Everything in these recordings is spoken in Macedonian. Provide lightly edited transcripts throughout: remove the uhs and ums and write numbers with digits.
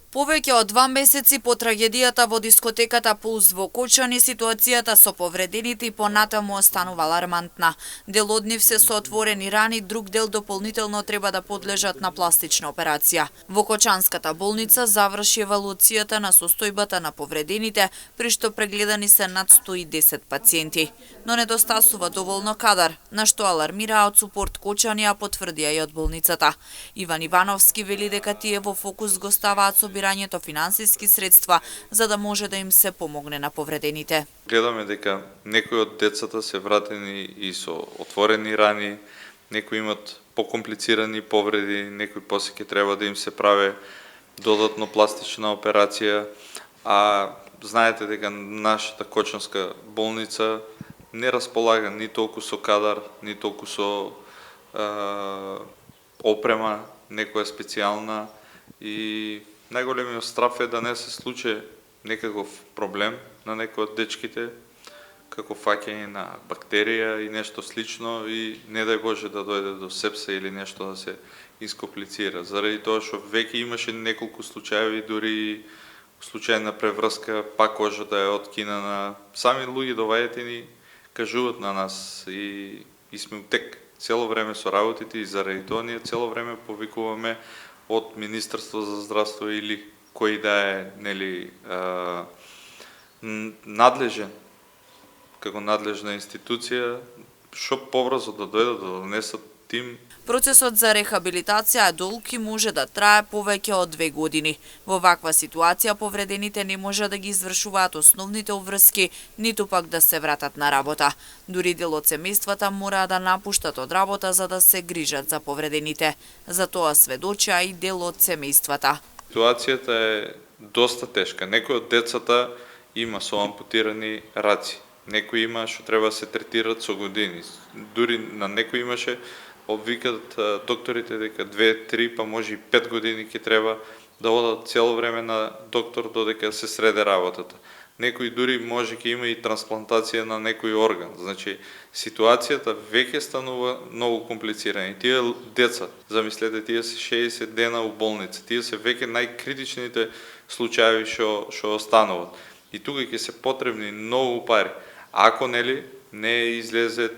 Повеќе од 2 месеци по трагедијата во дискотеката Пулс во Кочани, ситуацијата со повредените и понатаму останува алармантна. Дел од нив се со отворени рани, друг дел дополнително треба да подлежат на пластична операција. Во Кочанската болница заврши евалуацијата на состојбата на повредените, при што прегледани се над 110 пациенти. Но недостасува доволно кадар, на што алармираат Супорт Кочани, а потврдија и од болницата. Иван Ивановски вели дека тие во фокус го ставаат собирањето финансиски средства за да може да им се помогне на повредените. Гледаме дека некои од децата се вратени и со отворени рани, некои имат покомплицирани повреди, некои после ќе треба да им се прави додатно пластична операција, а знаете дека нашата Кочанска болница не располага ни толку со кадар, ни толку со опрема, некоја специјална, и најголемиот страф е да не се случи некаков проблем на некој од дечките, како фаќање на бактерија и нешто слично, и не дај Боже да дојде до сепса или нешто да се искомплицира. Заради тоа што веќе имаше неколку случаи, дури случај на преврска, пак кожата е откинана. Сами луѓе доаѓаат и ни кажуваат на нас и сме утек цело време со работите, и заради тоа ние цело време повикуваме од Министерство за здравство или кој да е надлежен, како надлежна институција, што побрзо да дојдат да донесат тим. Процесот за рехабилитација е долг и може да трае повеќе од 2 години. Во ваква ситуација повредените не може да ги извршуваат основните обврски, ниту пак да се вратат на работа. Дури дел од семејствата мора да напуштат од работа за да се грижат за повредените. За тоа сведоча и дел од семејствата. Ситуацијата е доста тешка. Некои од децата има со ампутирани раци. Некои има што треба да се третираат со години. Дури на некои имаше обвикат докторите дека 2-3, па може и 5 години ќе треба да одат цело време на доктор додека се среде работата. Некои дури може ќе има и трансплантација на некој орган. Значи, ситуацијата веќе станува многу комплицирана. Тие деца, замислете, тие се 60 дена у болница. Тие се веќе најкритичните случаи што остануваат. И тука ќе се потребни многу пари. Ако не излезе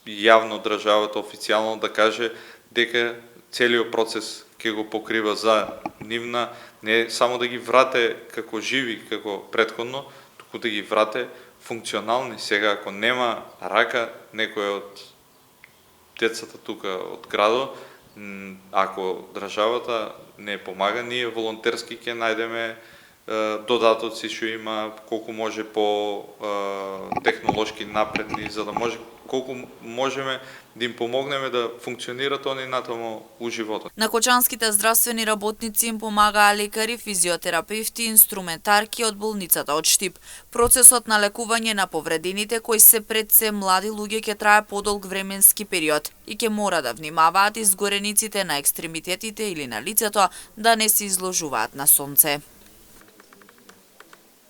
јавно државата официјално да каже дека целиот процес ќе го покрива за нивна, не само да ги врате како живи, како претходно, туку да ги врате функционални. Сега, ако нема рака некој од децата тука од градот, ако државата не помага, ние волонтерски ќе најдеме додатоци што има колку може по технолошки напредни, за да може колку можеме да им помогнеме да функционираат они натаму у животот. На кочанските здравствени работници им помагаа лекари, физиотерапевти и инструментарки од болницата од Штип. Процесот на лекување на повредените кои се пред се млади луѓе ќе трае подолг временски период и ќе мора да внимаваат изгорениците на екстремитетите или на лицето да не се изложуваат на сонце.